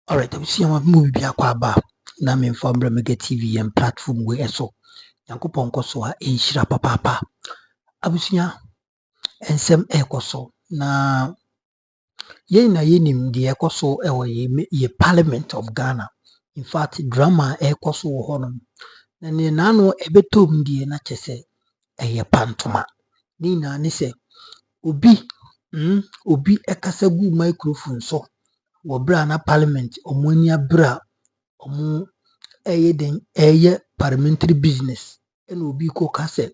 Alright, we see one movie bi akwa aba na me inform Mega TV and platform we eso. Yankopon koso a enhira papa. Abusia ensem ekoso na yenim de ekoso ewo ye Parliament of Ghana. In fact, drama ekoso wo honom. Na ne nano ebetom die na chese eye pantoma. Ni na ne se obi ekasa gu microphone so. Wobra na Parliament omonia bra omo eye parliamentary business ena obi ko kase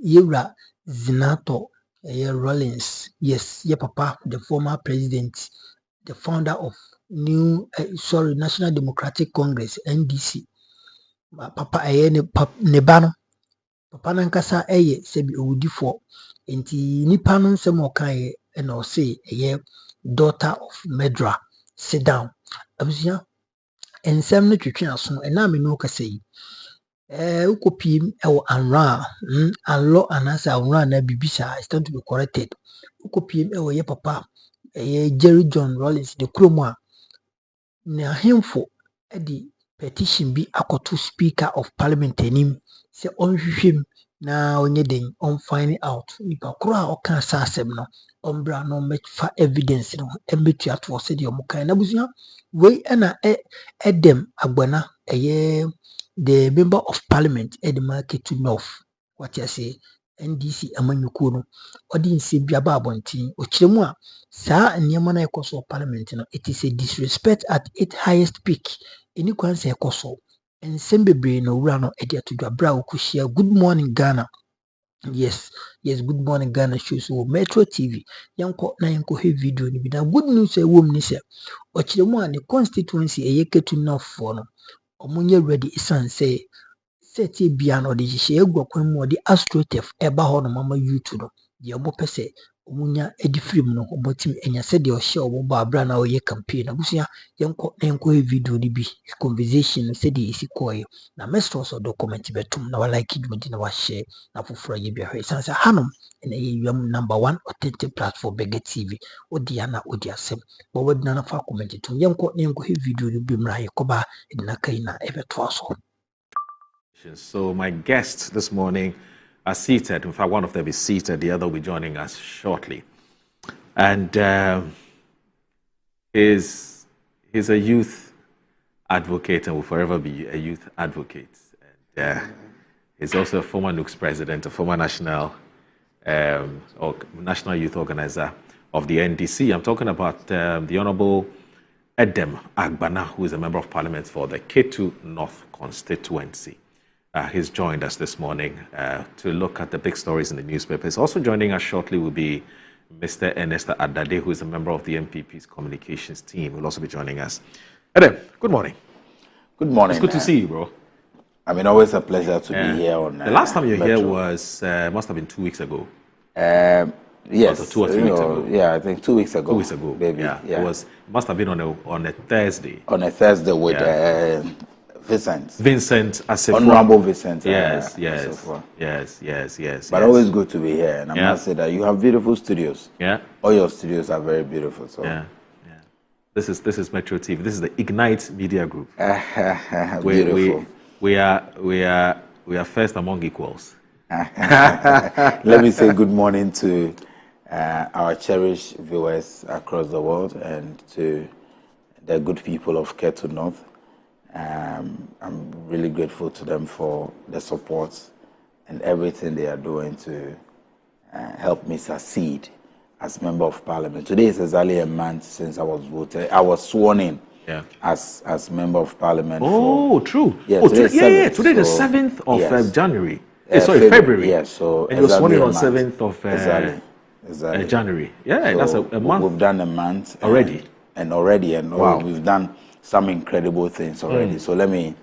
yewra Zinato Rollins, yes, ye papa, the former president, the founder of National Democratic Congress, NDC. Papa ne bano papa nankasa sebi owudifo enti nipa no nsem okaye ena o say daughter of Medra, sit down. Abusia ensem no twetwe aso ena me no kasa yi ukopim ewo anra anlo anasa anra na bibisa is time to be corrected. Ukopim ewo ye papa Jerry John Rollins de kromwa na hemfo di petition bi akoto speaker of parliament anim se onhwehwem na onye den on find out nipa kro a oka asasem no ombra no mefa evidence no embetu ato se de omukan na busia we na edem agbana the member of parliament Edema Ketu North, what you say, NDC amanyuku no, odi nse biaba abontin, ochiremu a, saa niyama na ekoso parliament no, it is a disrespect at its highest peak. Eni kwanse ekoso, ensembebre no ura no, edi atudwa bra ukushia, good morning Ghana. Yes, good morning Ghana shows so Metro TV. Yanko he video ni bida. Good news ni se, ochiremu a ni constituency Ketu North for no. Omunye ready isan say seti bia no de hihye egwa kwan mu de astroturf eba ho no mama YouTube no de obo pese omunya edifrim no obotim enya se de ohye obo ba abra na oye campaign abusia yenko video ni bi conversation se de isi koye na mestro so document betum na wala like it na wa share na foforo ye bi hwe sanse hanom na ye yam number 1 authentic platform Mega TV odi ana odi asem bo wadina na fa comment tum yenko video ni bi mra ye koba na kai na ebeto aso. So my guests this morning are seated. In fact, one of them is seated. The other will be joining us shortly. And he's a youth advocate and will forever be a youth advocate. And he's also a former NUCS president, a former national youth organizer of the NDC. I'm talking about the Honorable Edem Agbana, who is a member of parliament for the Ketu North Constituency. He's joined us this morning to look at the big stories in the newspapers. Also joining us shortly will be Mr. Ernest Adade, who is a member of the MPP's communications team. Will also be joining us. Edem, good morning. Good morning. It's good to see you, bro. I mean, always a pleasure to be here on. The last time you were here was must have been 2 weeks ago. Yes, 2 or 3 weeks ago. Yeah, I think 2 weeks ago. 2 weeks ago, baby. Yeah. It must have been on a Thursday. On a Thursday with Vincent Asifo. Honorable Vincent. Yes. But always good to be here, and I must say that you have beautiful studios. Yeah. All your studios are very beautiful. So. Yeah. This is Metro TV. This is the Ignite Media Group. Beautiful. We are first among equals. Let me say good morning to our cherished viewers across the world and to the good people of Ketu North. I'm really grateful to them for the support and everything they are doing to help me succeed as Member of Parliament. Today is exactly a month since I was voted. I was sworn in as Member of Parliament. Oh, true. Yeah, today the 7th of January. February. Yeah, so and you were sworn in on 7th of exactly. January. Yeah, so that's a month. We've done a month already. And wow. We've done some incredible things already. So let me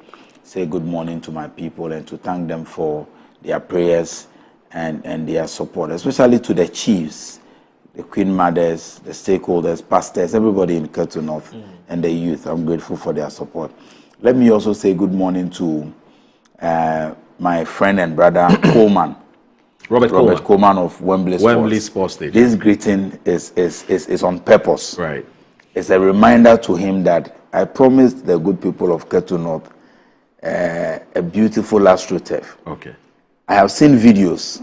say good morning to my people and to thank them for their prayers and their support, especially to the chiefs, the Queen Mothers, the stakeholders, pastors, everybody in Ketu North and the youth. I'm grateful for their support. Let me also say good morning to my friend and brother Coleman. Robert Coleman of Wembley Sports Stadium. This greeting is on purpose. Right. It's a reminder to him that I promised the good people of Ketu North a beautiful AstroTurf. Okay. I have seen videos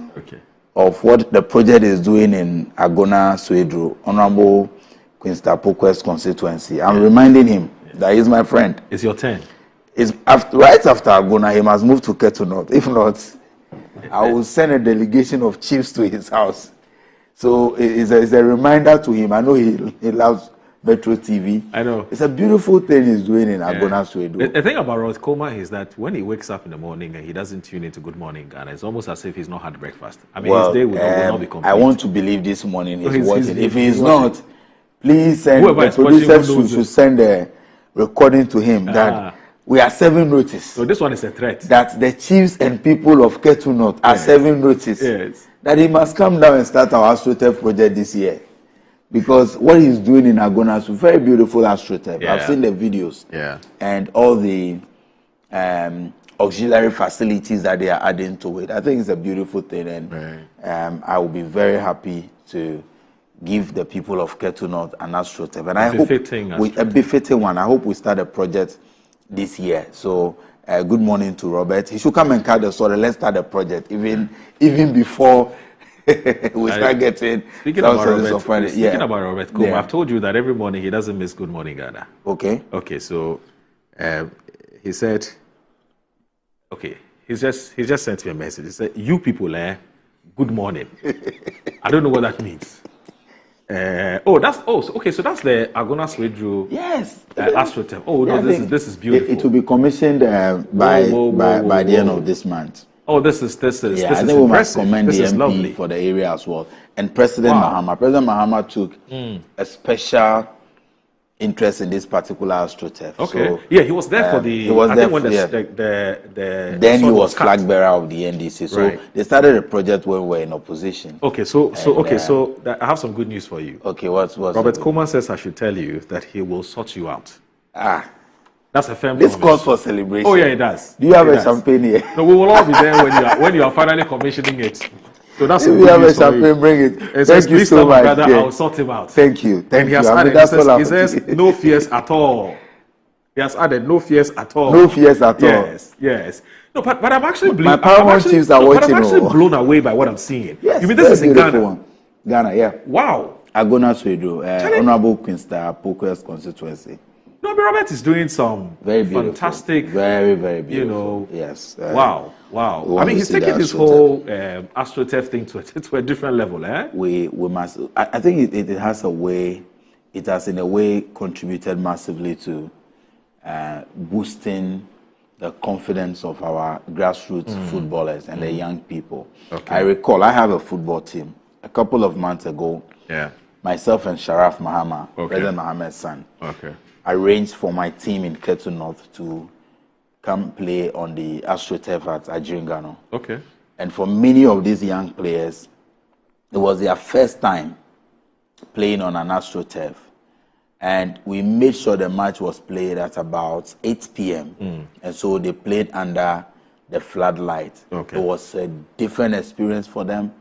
of what the project is doing in Agona Swedru, Honorable Queen Pokwest's constituency. I'm reminding him that he's my friend. It's your turn. Right after Agona, he must move to Ketu North. If not, I will send a delegation of chiefs to his house. So it's a reminder to him. I know he loves Metro TV. I know. It's a beautiful thing he's doing in Agona Swedru. The thing about Robert Coleman is that when he wakes up in the morning and he doesn't tune into Good Morning Ghana, it's almost as if he's not had breakfast. I mean, his day will not be complete. I want to believe this morning he's watching. If he's not, please send the producers should send a recording to him that we are serving notice. So this one is a threat. That the chiefs and people of Ketu North are serving notice. Yes. That he must come down and start our AstroTurf project this year. Because what he's doing in Agona is very beautiful AstroTurf. I've seen the videos. And all the auxiliary facilities that they are adding to it. I think it's a beautiful thing. And I will be very happy to give the people of Ketu North an AstroTurf. And I hope a befitting one. I hope we start a project this year. So good morning to Robert. He should come and cut the soil. Let's start the project even before we start getting. Speaking about Robert Coleman, I've told you that every morning he doesn't miss Good Morning Ghana. Okay. So he said, he just sent me a message. He said, "You people, good morning." I don't know what that means. So that's the Agona Swedru. Yes. AstroTurf. This is beautiful. It will be commissioned by the end of this month. This is I think we must commend the MP for the area as well. And President Mahama. President Mahama took a special interest in this particular AstroTurf. So, he was there for the. Then he was flag bearer of the NDC. So they started a project when we were in opposition. So I have some good news for you. What's Robert Coleman says I should tell you that he will sort you out. That's a firm promise. This calls for celebration. Oh yeah, it does. Do you have a champagne here? No, we will all be there when you are finally commissioning it. So that's if you have a champagne, bring it. Thank you so much. Brother, I'll sort him out. Thank you. He has added, he says no fears at all. He has added no fears at all. No fears at all. Yes. No, but I'm actually my Paramount chiefs are watching. I'm actually blown away by what I'm seeing. Yes, you mean this is in Ghana? Ghana, yeah. Wow. Agona Swedru, Honorable Queen Pokwest's constituency. No, but Robert is doing some very fantastic, very beautiful. Yes. Wow. I mean, he's taking this whole AstroTurf thing to a different level, We must. I think it has a way. It has in a way contributed massively to boosting the confidence of our grassroots footballers and the young people. I recall I have a football team. A couple of months ago, myself and Sharaf Mahama, President Mahama's son, arranged for my team in Ketu North to come play on the AstroTurf at Ajingano. And for many of these young players, it was their first time playing on an AstroTurf. And we made sure the match was played at about 8 p.m. And so they played under the floodlight. It was a different experience for them.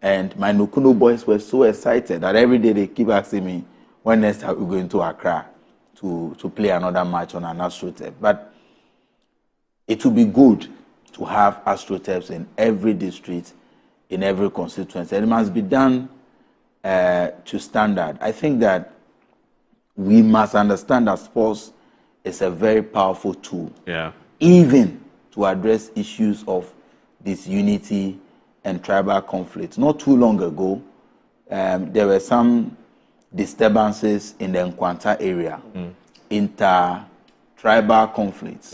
And my Nukuno boys were so excited that every day they keep asking me, when next are we going to Accra to play another match on an AstroTurf. But it will be good to have AstroTurfs in every district, in every constituency. And it must be done to standard. I think that we must understand that sports is a very powerful tool, even to address issues of disunity and tribal conflicts. Not too long ago, there were some disturbances in the Nkwanta area, inter-tribal conflicts.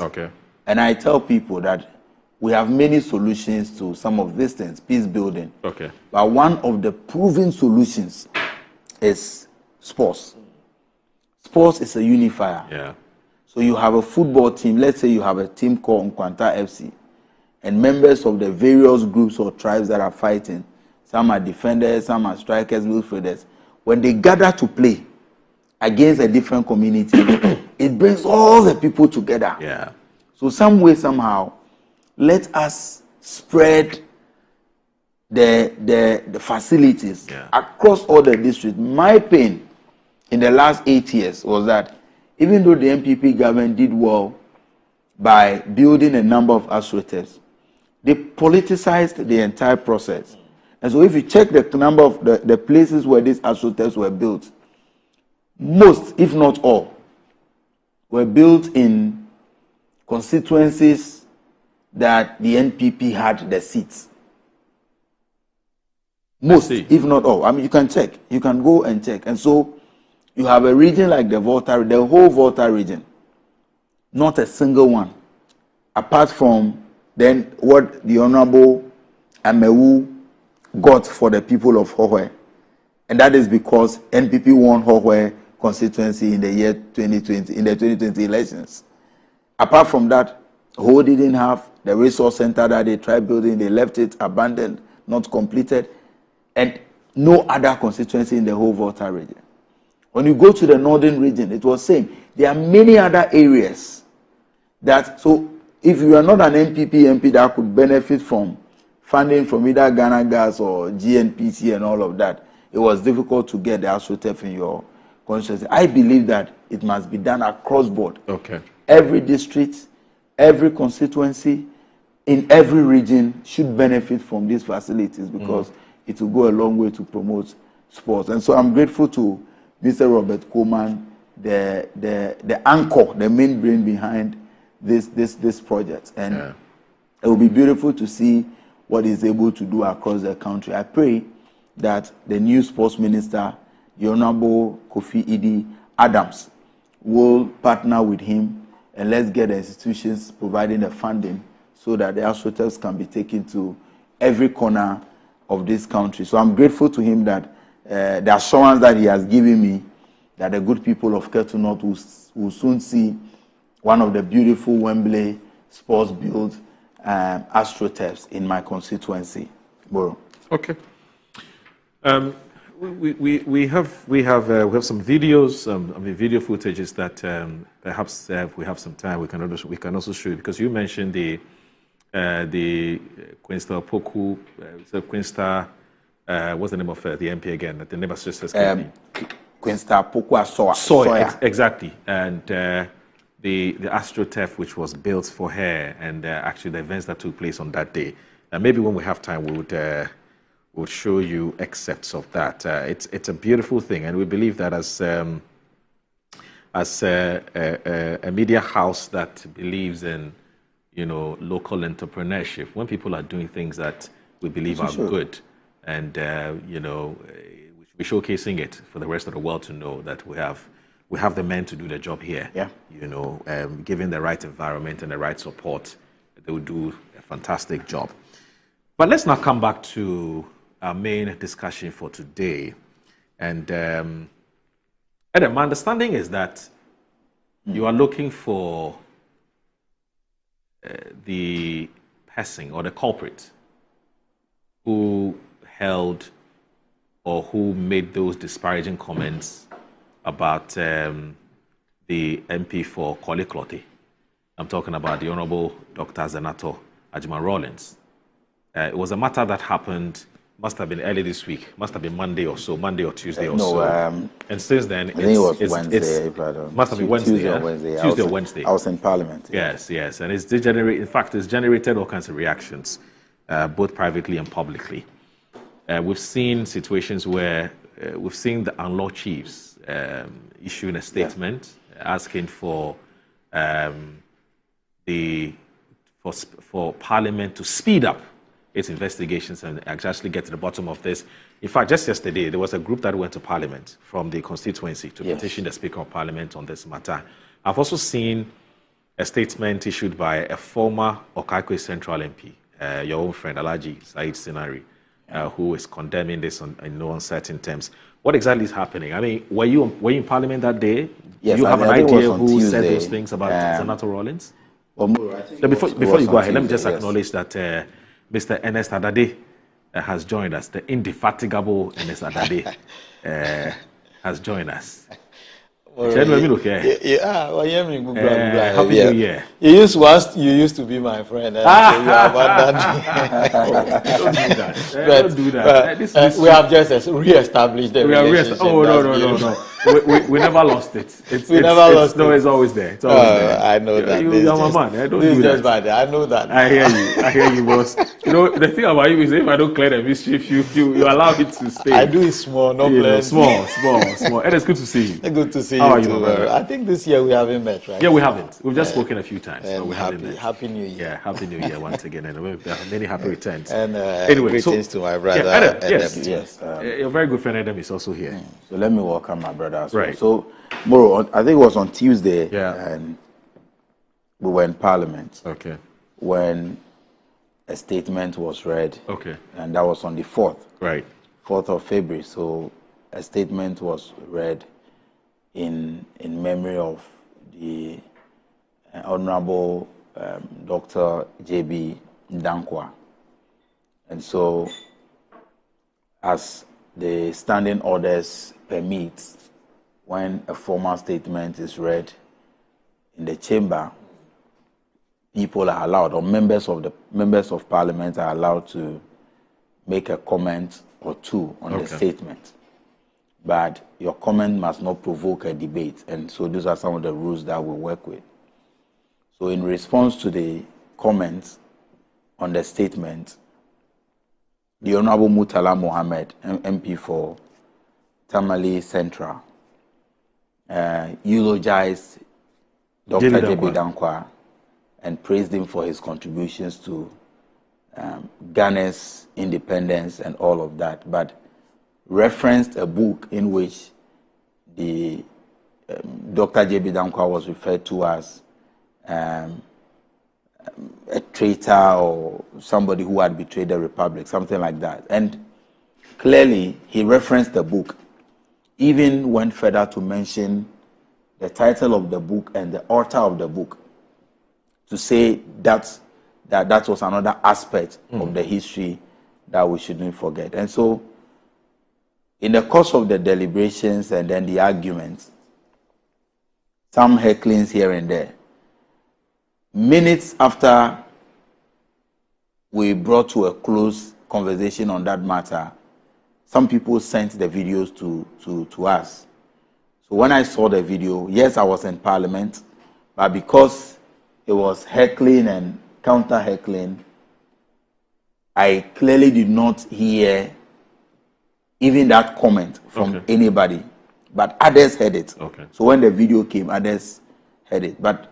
And I tell people that we have many solutions to some of these things, peace building. But one of the proven solutions is sports. Sports is a unifier. So you have a football team. Let's say you have a team called Nkwanta FC, and members of the various groups or tribes that are fighting. Some are defenders, some are strikers, midfielders. When they gather to play against a different community, it brings all the people together. So some way, somehow, let us spread the facilities across all the districts. My pain in the last 8 years was that even though the NPP government did well by building a number of astroturfs, they politicized the entire process. And so if you check the number of the places where these astroturfs were built, most, if not all, were built in constituencies that the NPP had the seats. Most, if not all. I mean, you can check. You can go and check. And so you have a region like the Volta, the whole Volta region, not a single one, apart from then what the Honorable Amewu got for the people of Hohoe. And that is because NPP won Hohoe constituency in the year 2020, in the 2020 elections. Apart from that, Ho didn't have the resource center that they tried building. They left it abandoned, not completed. And no other constituency in the whole Volta region. When you go to the northern region, it was saying there are many other areas that, so if you are not an NPP MP that could benefit from funding from either Ghana Gas or GNPC and all of that, it was difficult to get the AstroTurf in your constituency. I believe that it must be done across board. Okay. Every district, every constituency, in every region should benefit from these facilities because it will go a long way to promote sports. And so I'm grateful to Mr. Robert Coleman, the anchor, the main brain behind this project. And it will be beautiful to see what he's able to do across the country. I pray that the new sports minister, the Honorable Kofi Idi Adams, will partner with him and let's get the institutions providing the funding so that the AstroTurfs can be taken to every corner of this country. So I'm grateful to him that the assurance that he has given me that the good people of Ketu North will soon see one of the beautiful Wembley sports built AstroTurfs in my constituency. Boro. Okay. We have some videos, video footages that perhaps if we have some time we can also show you, because you mentioned the Queensta Poku, Queensta, what's the name of the MP again? The neighbor sisters company. Queensta Poku Soya. Exactly, and the AstroTurf which was built for her, and actually the events that took place on that day. Maybe when we have time, we'll show you excerpts of that. It's a beautiful thing, and we believe that as a media house that believes in local entrepreneurship, when people are doing things that we believe are good, and we're showcasing it for the rest of the world to know that we have the men to do the job here. Yeah. Given the right environment and the right support, they will do a fantastic job. But let's now come back to our main discussion for today. And Adam, my understanding is that you are looking for the person or the culprit who held or who made those disparaging comments about the MP for Korle-Klottey. I'm talking about the Honorable Dr. Zenator Agyeman-Rawlings. It was a matter that happened, must have been early this week, must have been Monday or Tuesday or so. And since then, I think it was Wednesday. Must have been Wednesday. Tuesday or Wednesday. Tuesday or Wednesday. I was in Parliament. Yes. And it's generated all kinds of reactions, both privately and publicly. We've seen situations where we've seen the Anlo chiefs issuing a statement asking for Parliament to speed up its investigations and actually get to the bottom of this. In fact, just yesterday, there was a group that went to Parliament from the Constituency to petition the Speaker of Parliament on this matter. I've also seen a statement issued by a former Okaikwe Central MP, your own friend, Alhaji Said Sinari, who is condemning this in no uncertain terms. What exactly is happening? I mean, were you in Parliament that day? Yes, Do you have an idea who Tuesday. said those things about Senator Rawlings? So before you go ahead, let me just acknowledge that Mr. Ernest Adade has joined us. The indefatigable Ernest Adade has joined us. Happy New Year. You used to be my friend. So you abandoned me. Don't do that. We have just re-established them. No. we never lost it. We never lost it. No, it's always there. It's always there. I know that. You're my man. I don't this do is just that. bad. I know that. I hear you, boss. The thing about you is if I don't clear the mischief, you allow it to stay. I do it small, not plenty. Small. And it's good to see you. Good to see How you are you, too. my brother? I think this year we haven't met, right? Yeah, we haven't. We've just spoken a few times. But we haven't met. Happy New Year. Yeah, Happy New Year once again, and many happy returns. And anyway, greetings to my brother. Adam, Yes. Your very good friend Adam is also here. So let me welcome my brother as well. Right. So, Moro, I think it was on Tuesday, Yeah. and we were in Parliament Okay. when a statement was read, Okay. and that was on the 4th. Right. 4th of February. So a statement was read in memory of the Honorable Dr. J.B. Dankwa. And so, as the standing orders permits, when a formal statement is read in the chamber, people are allowed, or members of Parliament are allowed to make a comment or two on the statement. But your comment must not provoke a debate. And so those are some of the rules that we work with. So in response to the comments on the statement, the Honorable Murtala Mohammed, MP for Tamale Central, eulogized Dr. J.B. Dankwa and praised him for his contributions to Ghana's independence and all of that, but referenced a book in which the Dr. J.B. Dankwa was referred to as a traitor or somebody who had betrayed the Republic, something like that. And clearly, he referenced the book, even went further to mention the title of the book and the author of the book, to say that was another aspect of the history that we shouldn't forget. And so, in the course of the deliberations and then the arguments, some hecklings here and there, minutes after we brought to a close conversation on that matter, some people sent the videos to us. So when I saw the video, yes, I was in Parliament, but because it was heckling and counter-heckling, I clearly did not hear even that comment from anybody, but others heard it. So when the video came, others heard it. But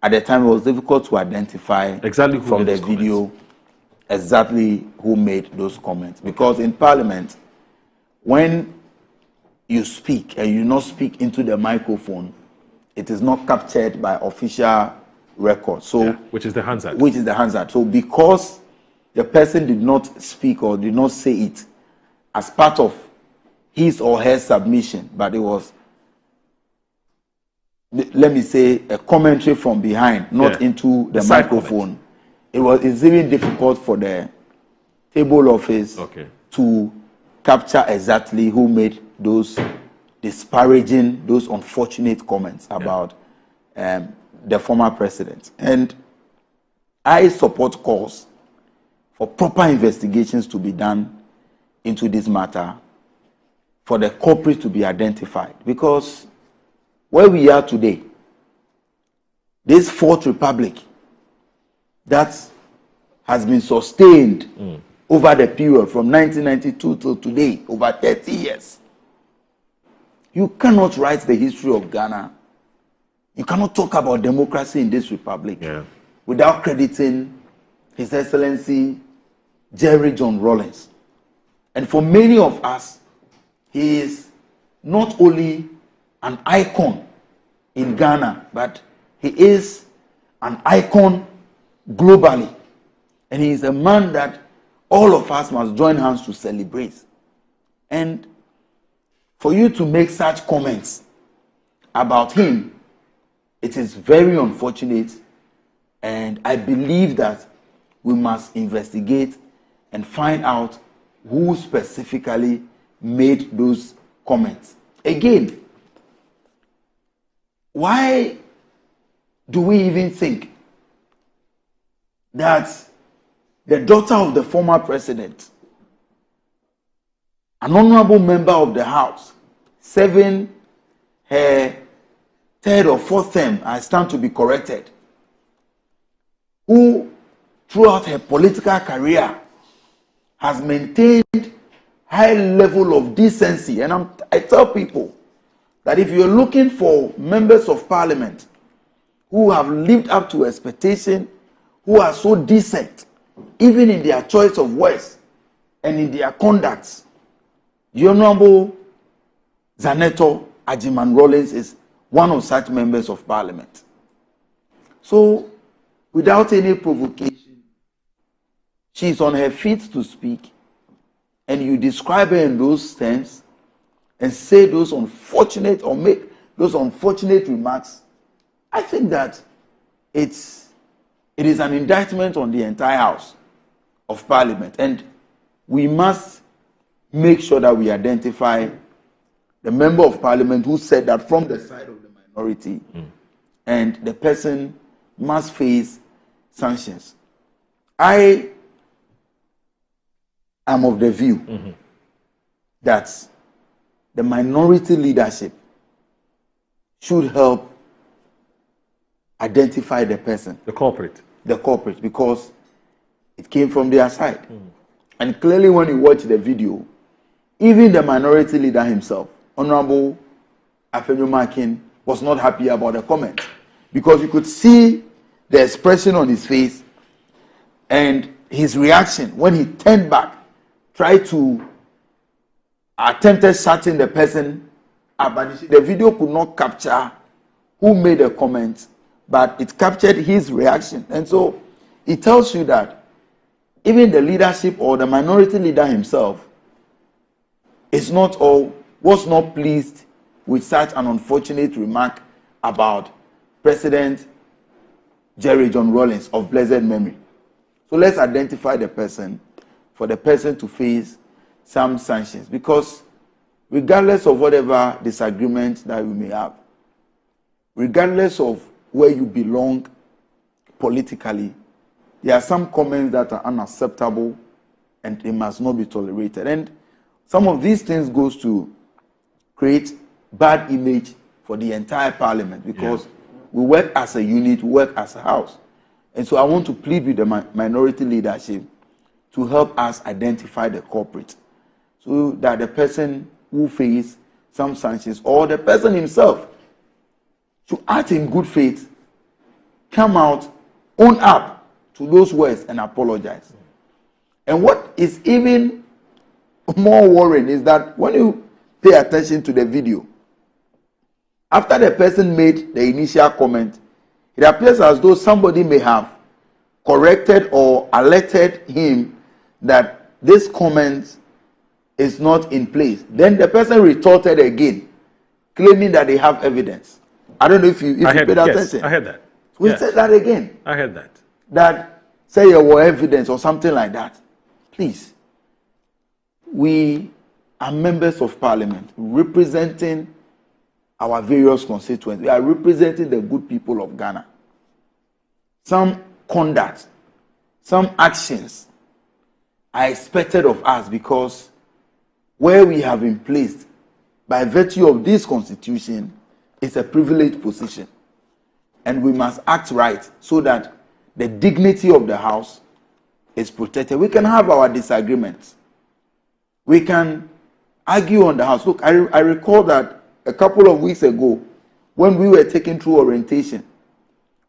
at the time, it was difficult to identify exactly from the video exactly who made those comments. Because in Parliament, when you speak and you not speak into the microphone, it is not captured by official record. So, which is the Hansard. So because the person did not speak or did not say it as part of his or her submission, but it was, let me say, a commentary from behind, not into the microphone. It's even difficult for the table office to capture exactly who made those disparaging, those unfortunate comments about the former president. And I support calls for proper investigations to be done into this matter, for the culprit to be identified. Because where we are today, this Fourth Republic that has been sustained over the period from 1992 till today, over 30 years, you cannot write the history of Ghana. You cannot talk about democracy in this republic without crediting His Excellency Jerry John Rawlings. And for many of us, he is not only an icon in Ghana, but he is an icon globally. And he is a man that all of us must join hands to celebrate. And for you to make such comments about him, it is very unfortunate. And I believe that we must investigate and find out who specifically made those comments. Again, why do we even think that the daughter of the former president, an honorable member of the House, serving her third or fourth term, I stand to be corrected, who throughout her political career has maintained high level of decency. And I tell people that if you're looking for members of parliament who have lived up to expectation, who are so decent, even in their choice of words and in their conducts, the Honorable Zaneto Ajiman Rawlings is one of such members of parliament. So, without any provocation, she is on her feet to speak, and you describe her in those terms and say those unfortunate or make those unfortunate remarks. I think that it is an indictment on the entire House of Parliament, and we must make sure that we identify the member of Parliament who said that from the side of the minority, and the person must face sanctions. I am of the view that the minority leadership should help identify the person, the culprit, because it came from their side. And clearly, when you watch the video, even the minority leader himself, Honorable Afenyomakin, was not happy about the comment, because you could see the expression on his face and his reaction when he turned back, tried to attempted shutting the person up, but the video could not capture who made the comment, but it captured his reaction. And so it tells you that even the leadership or the minority leader himself is not or was not pleased with such an unfortunate remark about President Jerry John Rawlings of blessed memory. So let's identify the person, for the person to face some sanctions, because regardless of whatever disagreement that we may have, regardless of where you belong politically, there are some comments that are unacceptable and they must not be tolerated. And some of these things goes to create bad image for the entire parliament, because we work as a unit, we work as a house. And so I want to plead with the minority leadership to help us identify the culprit, so that the person who face some sanctions, or the person himself, to act in good faith, come out, own up to those words and apologize. And what is even more worrying is that when you pay attention to the video, after the person made the initial comment, it appears as though somebody may have corrected or alerted him that this comment is not in place. Then the person retorted again, claiming that they have evidence. I don't know if you paid attention. Yes, I heard that. We said that again. I heard that. That say there were evidence or something like that. Please, we are members of parliament representing our various constituents. We are representing the good people of Ghana. Some conduct, some actions are expected of us, because where we have been placed by virtue of this constitution is a privileged position. And we must act right so that the dignity of the house is protected. We can have our disagreements. We can argue on the house. Look, I recall that a couple of weeks ago, when we were taking through orientation,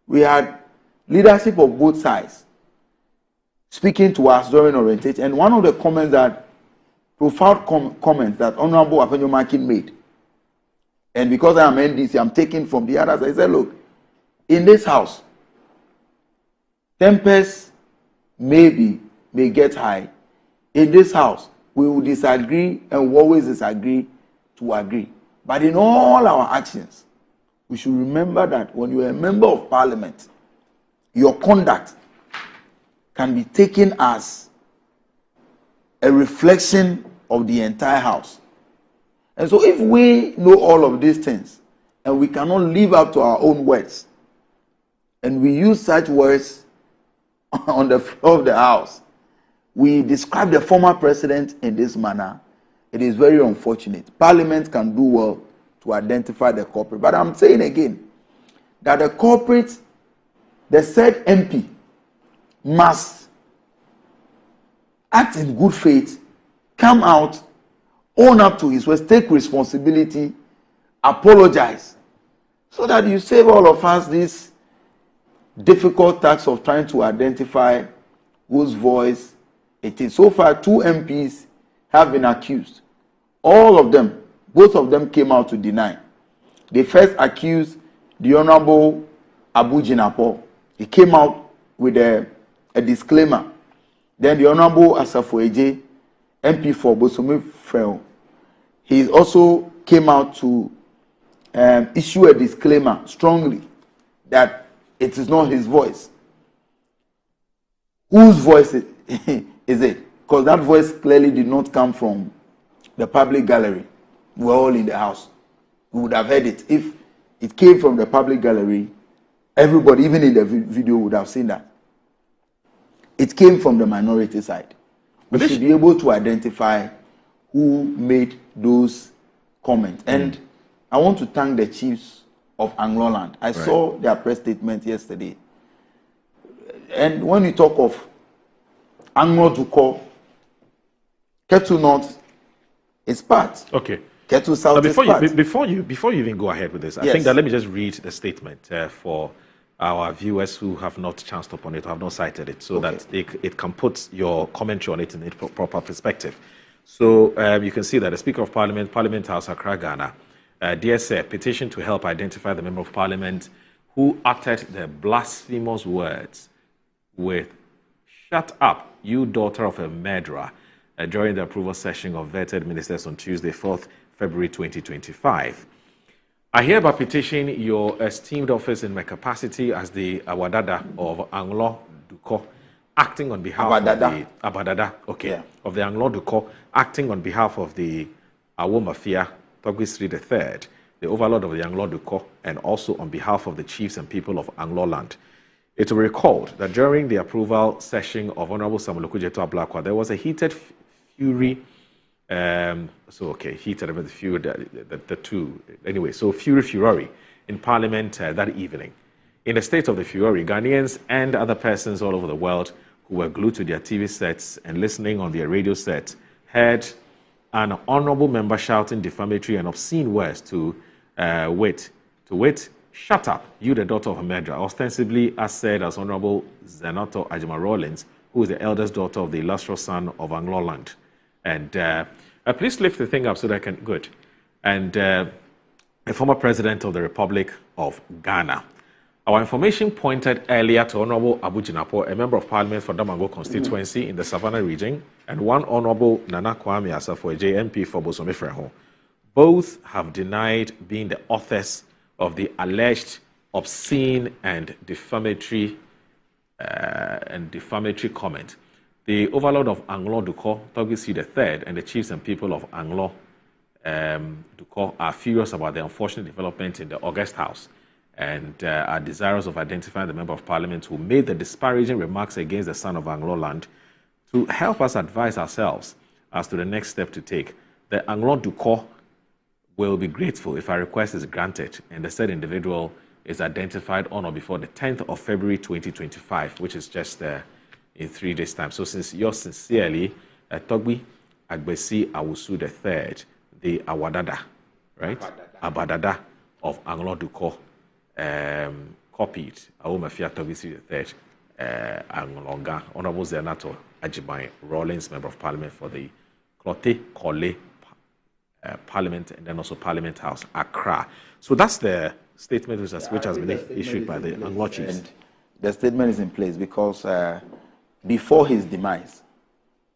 we had leadership of both sides speaking to us during orientation. And one of the comments that, profound comments that Honorable Afenyomakin made, and because I am NDC, I'm taking from the others, I said, look, in this house, tempers may get high. In this house, we will disagree and we always disagree to agree. But in all our actions, we should remember that when you are a member of parliament, your conduct can be taken as a reflection of the entire house. And so if we know all of these things and we cannot live up to our own words, and we use such words on the floor of the house, we describe the former president in this manner, it is very unfortunate. Parliament can do well to identify the culprit. But I'm saying again that the culprit, the said MP, must act in good faith, come out, own up to his words, take responsibility, apologize, so that you save all of us this difficult task of trying to identify whose voice it is. So far, 2 MPs have been accused. All of them, both of them came out to deny. They first accused the Honorable Abu Jinapo. He came out with a disclaimer. Then the Honorable Asafo Eje, MP for Bosome Freo, he also came out to issue a disclaimer strongly that it is not his voice. Whose voice is it? Because that voice clearly did not come from the public gallery. We were all in the house. We would have heard it. If it came from the public gallery, everybody, even in the video, would have seen that. It came from the minority side. We should be able to identify who made those comments. And I want to thank the chiefs of Anglo-land. I saw their press statement yesterday. And when you talk of Anglo Duko, Ketu North is part. Okay. Ketu South is part. Before you even go ahead with this, I think that let me just read the statement for our viewers who have not chanced upon it, who have not cited it, so that it can put your commentary on it in a proper perspective. So you can see that the Speaker of Parliament, Parliament House, Accra, Ghana, dear sir, petition to help identify the Member of Parliament who uttered the blasphemous words with "Shut up, you daughter of a murderer," during the approval session of vetted ministers on Tuesday, 4th February 2025. I hereby petition your esteemed office in my capacity as the Awadada of Anlo Duko, acting on behalf of the Abadada, of the Anlo Duko, acting on behalf of the Awo Mafia, Togwisri III, the overlord of the Anlo Duko, and also on behalf of the chiefs and people of Anglo-land. It will be recalled that during the approval session of Honorable Samuel Okudzeto Ablakwa, there was a heated fury. Heated about the fury, the two. Anyway, so furore in Parliament that evening. In the state of the fury, Ghanaians and other persons all over the world who were glued to their TV sets and listening on their radio sets heard an honorable member shouting defamatory and obscene words to wit, "Shut up, you the daughter of a murderer," ostensibly as said as Honorable Zenoto Ajima Rawlings, who is the eldest daughter of the illustrious son of Anglo-land. And please lift the thing up so that I can, good. And a former president of the Republic of Ghana. Our information pointed earlier to Honorable Abu Jinapo, a member of Parliament for Damango Constituency in the Savannah region, and one Honorable Nana Kwame Asafo JMP for Bosome Freo. Both have denied being the authors of the alleged obscene and defamatory comment. The overlord of Anlo Duko, Togisi III, and the chiefs and people of Anlo Duko are furious about the unfortunate development in the August House and are desirous of identifying the Member of Parliament who made the disparaging remarks against the son of Anglo-land to help us advise ourselves as to the next step to take. The Anlo Duko will be grateful if our request is granted and the said individual is identified on or before the 10th of February 2025, which is just in 3 days' time. So since yours sincerely, Togbi Agbesi Awusu III, the Awadada, right? Abadada of Anglo Duko, copied Awomafia Togbi III, Anglonga, Honorable Zenato Ajibai Rawlings, Member of Parliament for the Klote Kole Parliament and then also Parliament House, Accra. So that's the statement which has been issued by the Anglo chiefs. And the statement is in place because before his demise,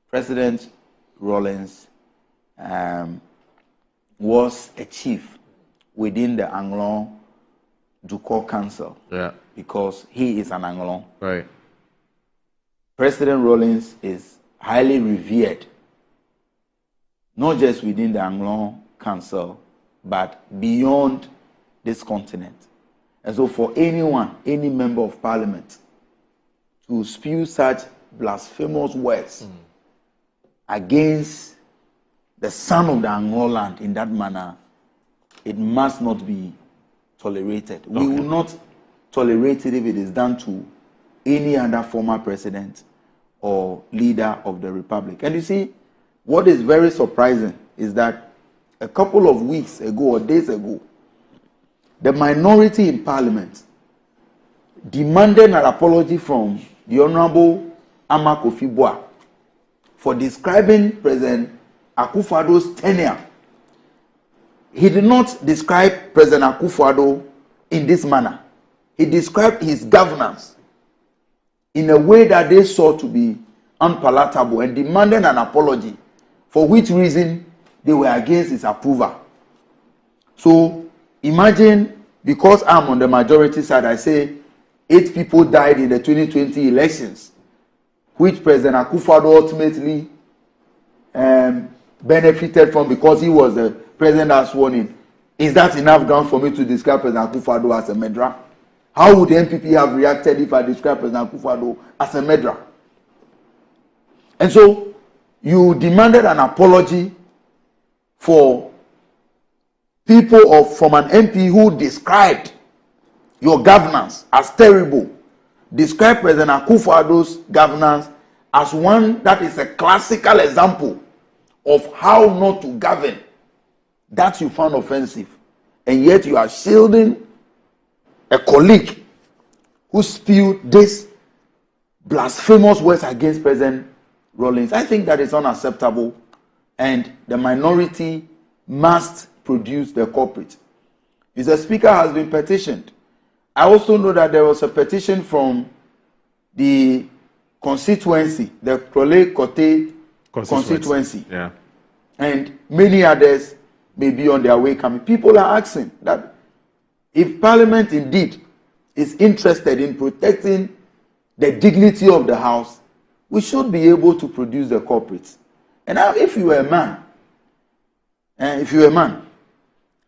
President Rawlings was a chief within the Anlo Council because he is an Anglo. Right. President Rawlings is highly revered, not just within the Anlo Council, but beyond this continent. And so for anyone, any member of Parliament, to spew such blasphemous words against the son of the Anglo-land in that manner it must not be tolerated. We will not tolerate it if it is done to any other former president or leader of the republic. And you see, what is very surprising is that a couple of weeks ago or days ago, the minority in parliament demanded an apology from the Honorable Ama Kofi-Boa for describing President Akufo-Addo's tenure. He did not describe President Akufo-Addo in this manner. He described his governance in a way that they saw to be unpalatable and demanded an apology, for which reason they were against his approval. So imagine, because I'm on the majority side, I say 8 people died in the 2020 elections, which President Akufo-Addo ultimately benefited from because he was the president that sworn in. Is that enough ground for me to describe President Akufo-Addo as a murderer? How would the NPP have reacted if I described President Akufo-Addo as a murderer? And so you demanded an apology for people from an MP who described your governance as terrible, described President Akufo-Addo's governance as one that is a classical example of how not to govern. That you found offensive. And yet you are shielding a colleague who spewed this blasphemous words against President Rawlings. I think that is unacceptable, and the minority must produce the culprit. If the speaker has been petitioned, I also know that there was a petition from the constituency, the Krole-Kote constituency. Yeah. And many others may be on their way coming. People are asking that if Parliament indeed is interested in protecting the dignity of the House, we should be able to produce the culprits. And now, if you are a man,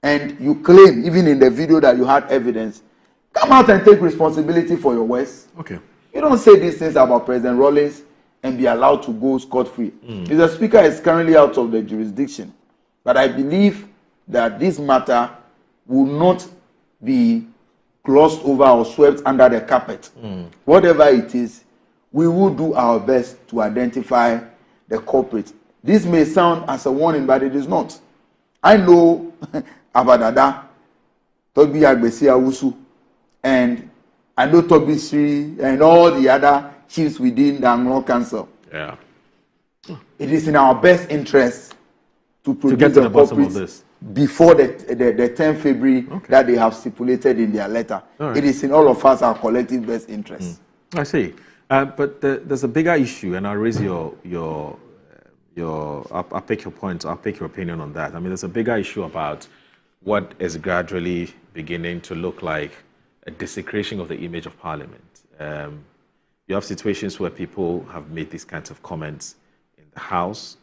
and you claim, even in the video, that you had evidence, come out and take responsibility for your words. Okay. You don't say these things about President Rawlings and be allowed to go scot-free. The speaker is currently out of the jurisdiction. But I believe that this matter will not be glossed over or swept under the carpet. Whatever it is, we will do our best to identify the culprit. This may sound as a warning, but it is not. I know Abadada, Togbi Agbesi Awusu, and I know Togbi Sri and all the other chiefs within the Anlo Council. Yeah. It is in our best interest to produce to the bottom of culprits this before the 10th February that they have stipulated in their letter. Right. It is in all of us our collective best interest. I see. But there's a bigger issue, and I'll raise I'll pick your point, I'll pick your opinion on that. I mean, there's a bigger issue about what is gradually beginning to look like a desecration of the image of Parliament. You have situations where people have made these kinds of comments in the House.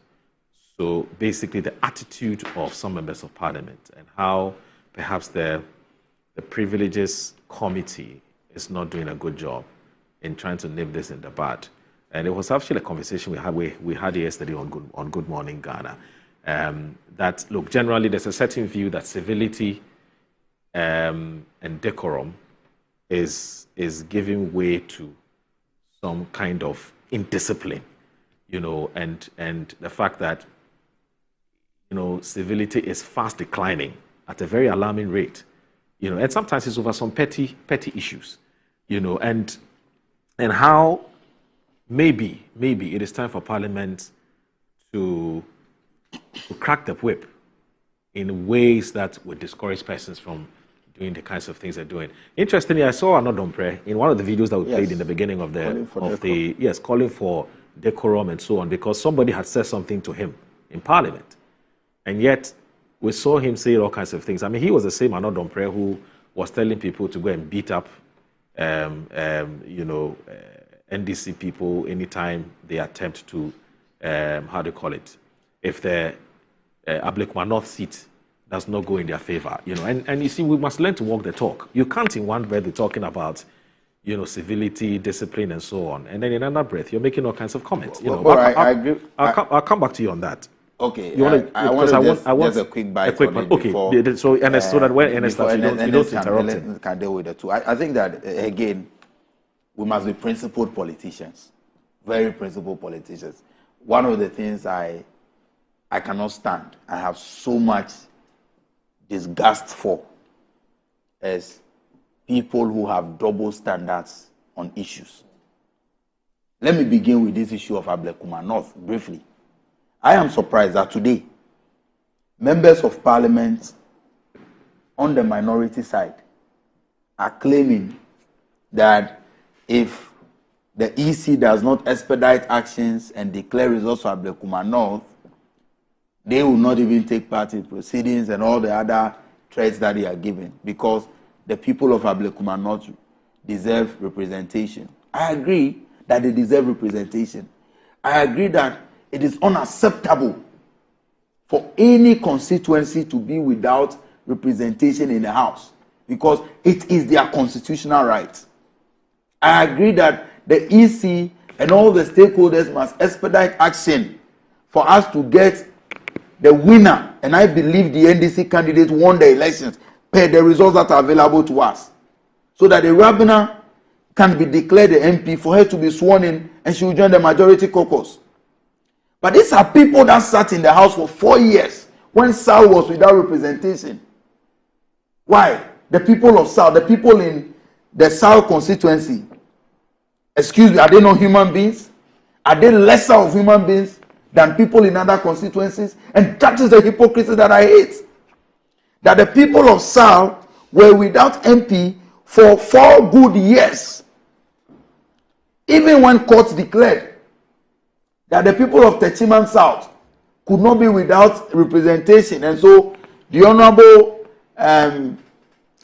So basically the attitude of some members of Parliament and how perhaps the Privileges Committee is not doing a good job in trying to nip this in the bud. And it was actually a conversation we had yesterday on Good Morning Ghana. That, look, generally there's a certain view that civility and decorum is giving way to some kind of indiscipline, and the fact that, civility is fast declining at a very alarming rate, and sometimes it's over some petty issues, and how maybe it is time for Parliament to crack the whip in ways that would discourage persons from doing the kinds of things they're doing. Interestingly, I saw Anlo Council in one of the videos that we played in the beginning of calling for decorum and so on, because somebody had said something to him in Parliament, and yet we saw him say all kinds of things. I mean, he was the same Anlo Council who was telling people to go and beat up, NDC people anytime they attempt to, if the Ablekuma North seat does not go in their favor, and you see, we must learn to walk the talk. You can't in one breath be talking about, civility, discipline, and so on, and then in another breath you're making all kinds of comments. I agree. I'll come back to you on that. Okay, You want to? I want I want just a quick bite. A quick on it okay. before, So Ernest, so that when Ernest starts, you don't interrupt him. Ernest can deal with it too. I think that again, we must be principled politicians, very principled politicians. One of the things I cannot stand, I have so much disgust for, is people who have double standards on issues. Let me begin with this issue of Ablekuma North briefly. I am surprised that today, members of parliament on the minority side are claiming that if the EC does not expedite actions and declare results for Ablekuma North, they will not even take part in proceedings and all the other threats that they are given, because the people of Ablekuma North deserve representation. I agree that they deserve representation. I agree that it is unacceptable for any constituency to be without representation in the House, because it is their constitutional right. I agree that the EC and all the stakeholders must expedite action for us to get the winner, and I believe the NDC candidate won the elections per the results that are available to us, so that the Rabina can be declared the MP for her to be sworn in and she will join the majority caucus. But these are people that sat in the House for 4 years when SAL was without representation. Why? The people of SAL, the people in the SAL constituency, excuse me, are they not human beings? Are they lesser of human beings than people in other constituencies? And that is the hypocrisy that I hate. That the people of SAL were without MP for 4 good years. Even when courts declared that the people of Techiman South could not be without representation. And so the Honorable, I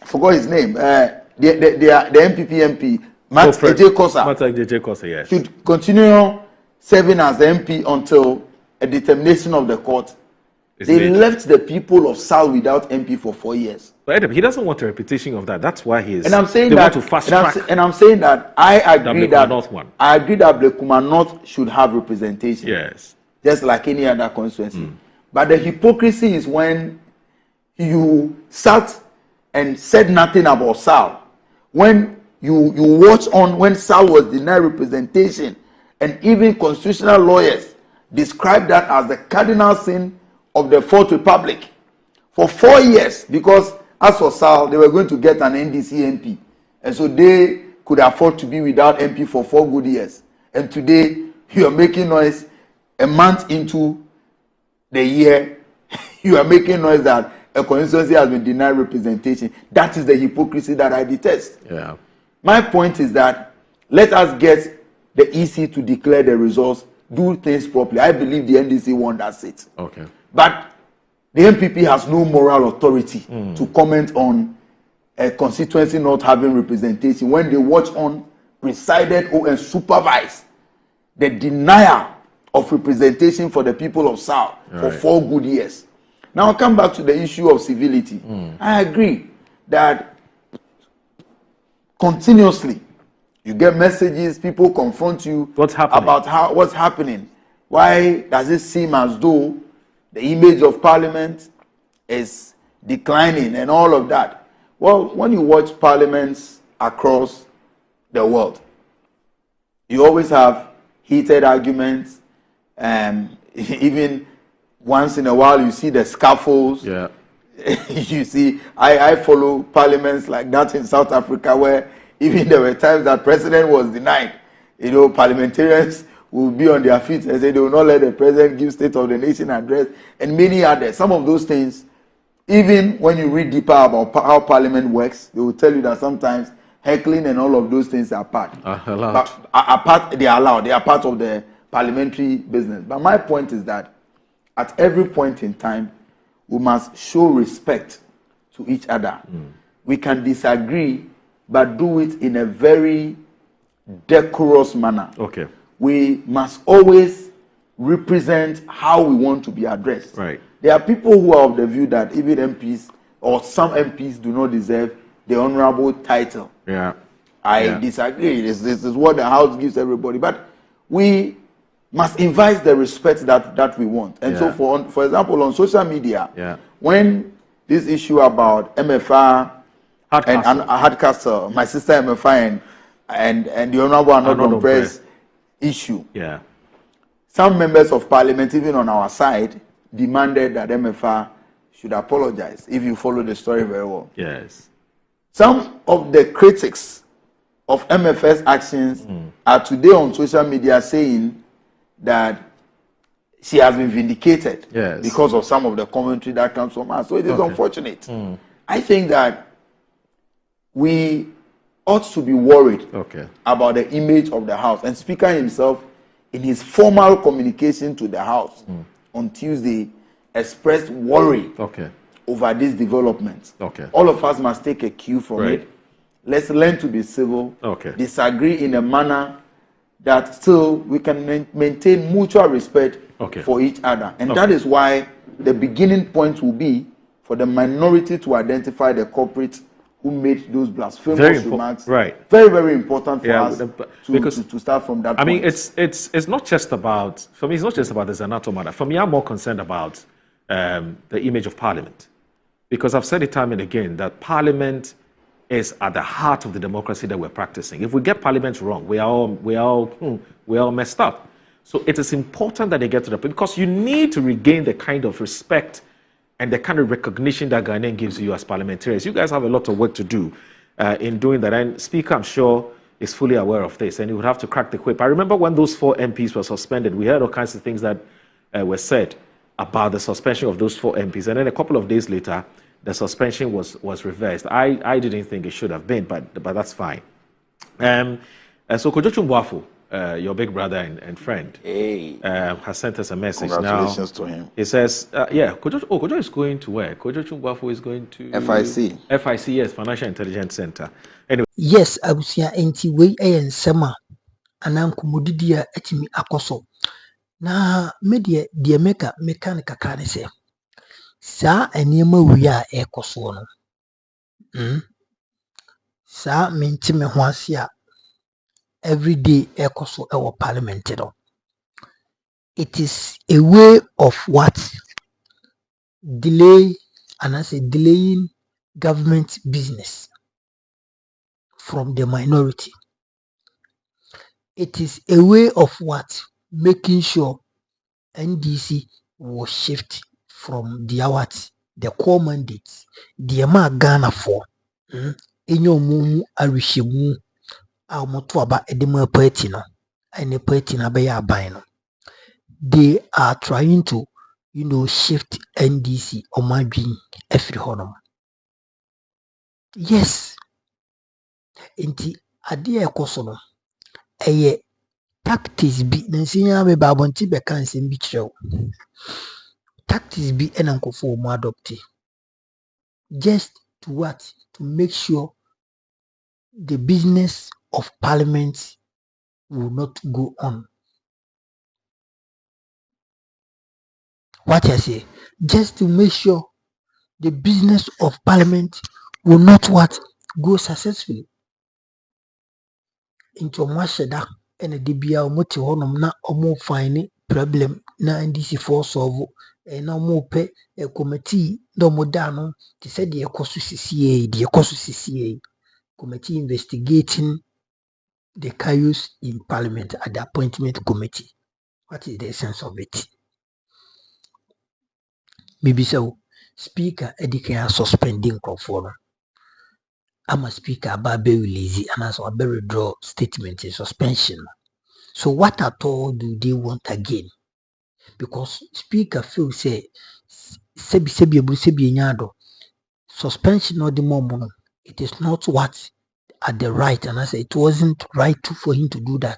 forgot his name, the MPP MP, Matt Kosa, yes, should continue serving as the MP until a determination of the court. They left the people of SAL without MP for 4 years. But Adam, he doesn't want a repetition of that. That's why he is. And I'm saying they that, want to fast track. and I'm saying that I agree that Ablekuma North should have representation. Yes. Just like any other constituency. But the hypocrisy is when you sat and said nothing about SAL. When you watch on when SAL was denied representation, and even constitutional lawyers described that as the cardinal sin of the Fourth Republic for 4 years, because as for SAL, they were going to get an NDC MP, and so they could afford to be without MP for 4 good years. And today, you are making noise a month into the year, you are making noise that a constituency has been denied representation. That is the hypocrisy that I detest. Yeah. My point is that let us get the EC to declare the results, do things properly. I believe the NDC won that seat. Okay. But the MPP has no moral authority to comment on a constituency not having representation when they watch on, presided and supervised the denial of representation for the people of SAL for 4 good years. Now I'll come back to the issue of civility. I agree that continuously you get messages, people confront you about what's happening. Why does it seem as though the image of Parliament is declining and all of that? Well, when you watch parliaments across the world, you always have heated arguments. Even once in a while, you see the scaffolds. Yeah. You see, I follow parliaments like that in South Africa, where even there were times that president was denied. You know, parliamentarians will be on their feet and say they will not let the president give State of the Nation address, and many others. Some of those things, even when you read deeper about how Parliament works, they will tell you that sometimes heckling and all of those things are part. They are allowed. They are part of the parliamentary business. But my point is that at every point in time, we must show respect to each other. We can disagree, but do it in a very decorous manner. Okay. We must always represent how we want to be addressed. Right. There are people who are of the view that even MPs or some MPs do not deserve the honorable title. Yeah. I disagree. This is what the House gives everybody. But we must invite the respect that we want. And so, for example, on social media, when this issue about MFR and Hardcastle, my sister MFR and the Honorable Anlo Press issue, some members of Parliament, even on our side, demanded that MFR should apologize. If you follow the story very well, some of the critics of MF's actions are today on social media saying that she has been vindicated because of some of the commentary that comes from us. So it is unfortunate. I think that we ought to be worried about the image of the House. And Speaker himself, in his formal communication to the House on Tuesday, expressed worry over these developments. All of us must take a cue from it. Let's learn to be civil, disagree in a manner that still we can maintain mutual respect for each other. And that is why the beginning point will be for the minority to identify the culprit who made those blasphemous remarks. Very, very important for us to start from that point. I mean, it's not just about, for me, it's not just about the Zanato matter. For me, I'm more concerned about the image of Parliament. Because I've said it time and again that Parliament is at the heart of the democracy that we're practicing. If we get Parliament wrong, we are all messed up. So it is important that they get to the point, because you need to regain the kind of respect and the kind of recognition that Ghanaian gives you as parliamentarians. You guys have a lot of work to do in doing that. And Speaker, I'm sure, is fully aware of this, and he would have to crack the whip. I remember when those 4 MPs were suspended, we heard all kinds of things that were said about the suspension of those 4 MPs. And then a couple of days later, the suspension was reversed. I didn't think it should have been, but that's fine. So Kojo Mboafo, your big brother and friend, has sent us a message. Congratulations to him. He says, Kojo is going to where? Kojo Mboafo is going to... FIC. FIC, yes, Financial Intelligence Center. Anyway. Yes, Abusia, enti wei ensema anankumudidi etimi akoso. Na media die mechanical kane se. Sa enema wuya ekoso no. Sa minti me ho ase a every day ekoso ewo parliament no. It is a way of what? Delaying government business from the minority. It is a way of what? Making sure NDC will shift from the core mandates, the Ghana for enyo mu arishemu a moto aba edema party no, and the party na be ya ban no. They are trying to, shift NDC omadwin efri honom. Yes. Inti ade ekoso no eye tactics bi nansinya be babonti be kan sem bi kirew. Tactics bi enankofo mo adopt. Just to what? To make sure the business of parliament will not go on. What I say? Just to make sure the business of parliament will not go successfully. Into Masheda and a DBA moti honum na omo fine problem na NDC for solve and no more pay a committee no modano to say the CCA committee investigating the chaos in parliament at the appointment committee. What is the essence of it? Maybe so speaker edikaya suspending conform. I'm a speaker about very lazy and as a very draw statement in suspension. So what at all do they want again? Because speaker feel say sebi nyado suspension or the moment it is not what at the right, and I say it wasn't right for him to do that.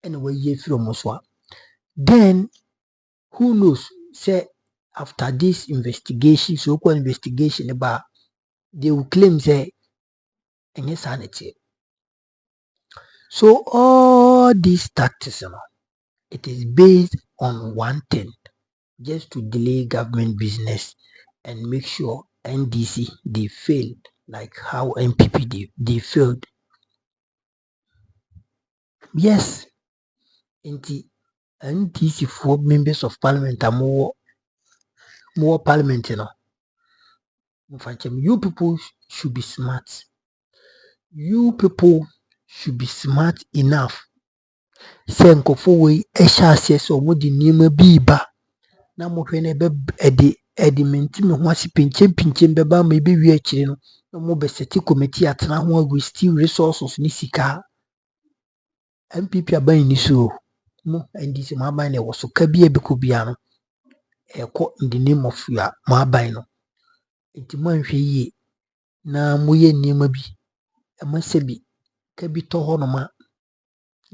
Anyway, ye from Moswa. Then who knows? Say after this investigation, so-called investigation about they will claim say any sanity. So all these tactics, it is based on one thing, just to delay government business and make sure NDC they fail, like how MPP they failed. Yes, NDC for members of parliament are more parliament, you know. You people should be smart. You people should be smart enough. Say nkofo we ehya ase so mo di nima bi ba na mo hwe na edi menti me ho ase pinche beba ma ebe wi akire no na mo be seti committee atena ho agu still resources ni sika MPP aban ni so mo NDC mo aban na wo so ka bi ebeko bia no eko in the name of ya mo aban no enti mo anhwe yi na mo ye nima bi ma se bi ka bi to ho no ma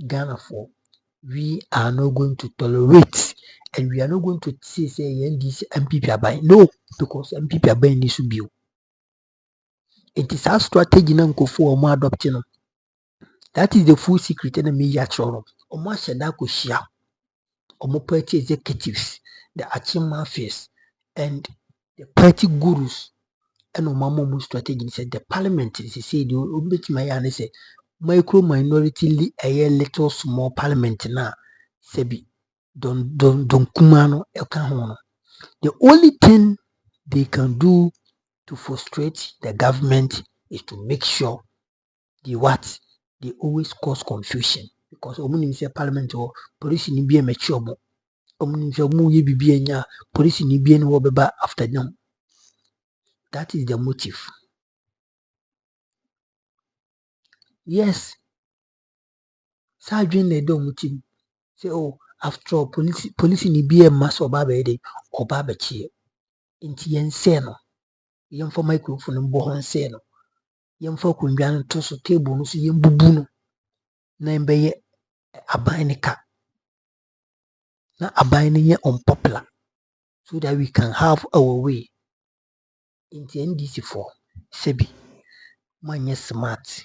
Ghana for we are not going to tolerate and we are not going to say this MPP abai. No, because MPP abai needs to be. It is our strategy na nkofo omo adopting. That is the full secret and me yatro. Omo sheda ko shia. Omo party executives, the arching mafias and the party gurus and omo strategy said the parliament is say the obetima ya say micro minority a little small parliament na sebi don kumano eka. The only thing they can do to frustrate the government is to make sure they always cause confusion because omunim say parliament or police ni bi mature mo omunim say omu ye bibi enya police ni bi no beba after them. That is the motive. Yes, Sergeant Ledo Mutim say, oh, after all, police ni be a mass or baby or babachi. Inti yen seno, yen for microphone and bohon seno, yen for kunjan toss table no see yen bubuno, nine bay a bainica. Not a binding unpopular, so that we can have our way. Inti NDC for Sebi, man smart.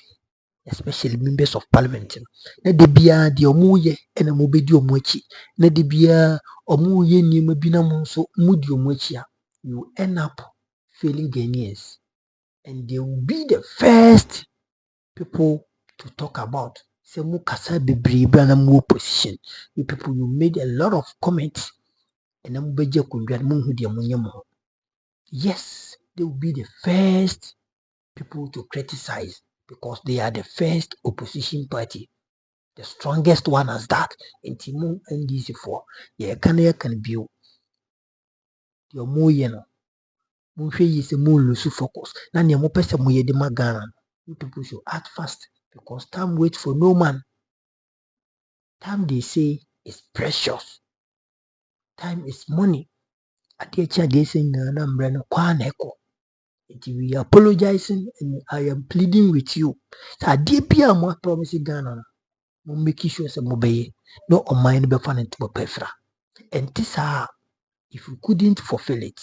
Especially members of parliament. Na de bia de omuye ena mo bedi omuachi. Na de bia omuye nima bi na mo nso mudi omuachi a, you end up failing Ghanaians. And they will be the first people to talk about. Say mu kasa bebre bra na mu opposition. You people, you made a lot of comments. And na mo beje kundwa mo hu de mo nyemo. Yes, they will be the first people to criticize because they are the first opposition party, the strongest one as that. Intimu NDC for can be your more is more lose focus. None your person mo de magana. You people should act fast because time waits for no man. Time they say is precious. Time is money. At the end they say na mbrano kwa neko. We are apologizing and I am pleading with you. So dear Pia mo promise Ghana. Mo make sure say mo be no on mind be fan into pefra. And this if you couldn't fulfill it.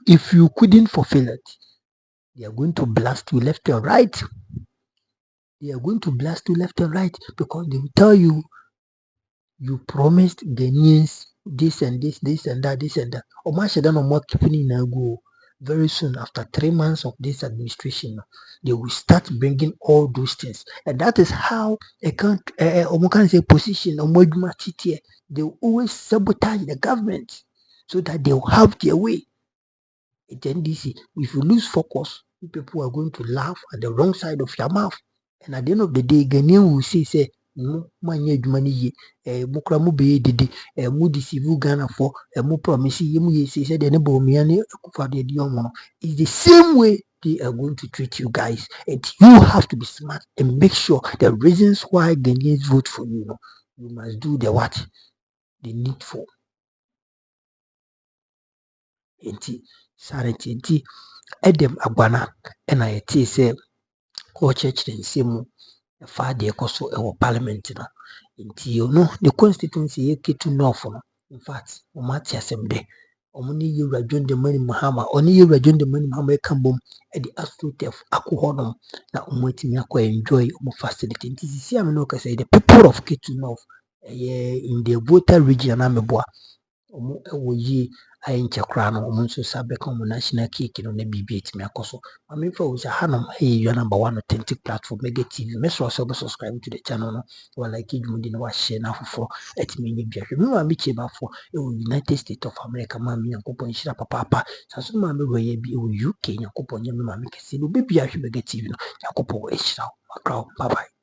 If you couldn't fulfill it, they are going to blast you left and right. They are going to blast you left and right because they will tell you promised Ghanaians this and this and that, this and that. Very soon after 3 months of this administration, they will start bringing all those things. And that is how a country, position, they will always sabotage the government so that they will have their way. Then this, if you lose focus, people are going to laugh at the wrong side of your mouth. And at the end of the day, Ghanaian will say, no, money, mukra mu be didi, mu deceive Ghana for, mu promise, you say, the neighbor me and it's the same way they are going to treat you guys. And you have to be smart and make sure the reasons why Ghanaians vote for you, you must do the what they need for. Enti Edem Agwana and I say ko church nsemu fa de ekoso ewo parliament no nti the constituency ye Ketu North no in fact o mati asemde omuni yewra John de mani Mahama oni yewra John de mani Mahama ekambom e the astrotef akohonom na omwetimi akọ enjoy omo facility nti sisi am no kase the people of Ketu North in the Volta region na meboa omo ewo yi ayɛ nkyɛ koraa no ɔmo nso sa bɛka ɔmo national cake no na biribi etimi akɔ so. Maame mfa wo sɛ hanom ɛyɛ yɛ number 1 authentic platform Mega TV. Mɛsrɛ sɛ wobɛsubscribe to the channel no like dwumadi na wahyɛ na afoforɔ ɛtumi nyɛ bi ahwɛ. Me maame Kyebafoɔ ɛwɔ United States of America. Maame Nyankopɔn nhyira papaapa. Saa so maame wɔ bi ɛwɔ UK. Nyankopɔn nyɛ me maame kɛseɛ. Obi bi ahwɛ Mega TV no Nyankopɔn ɛhyira wo. Bye bye.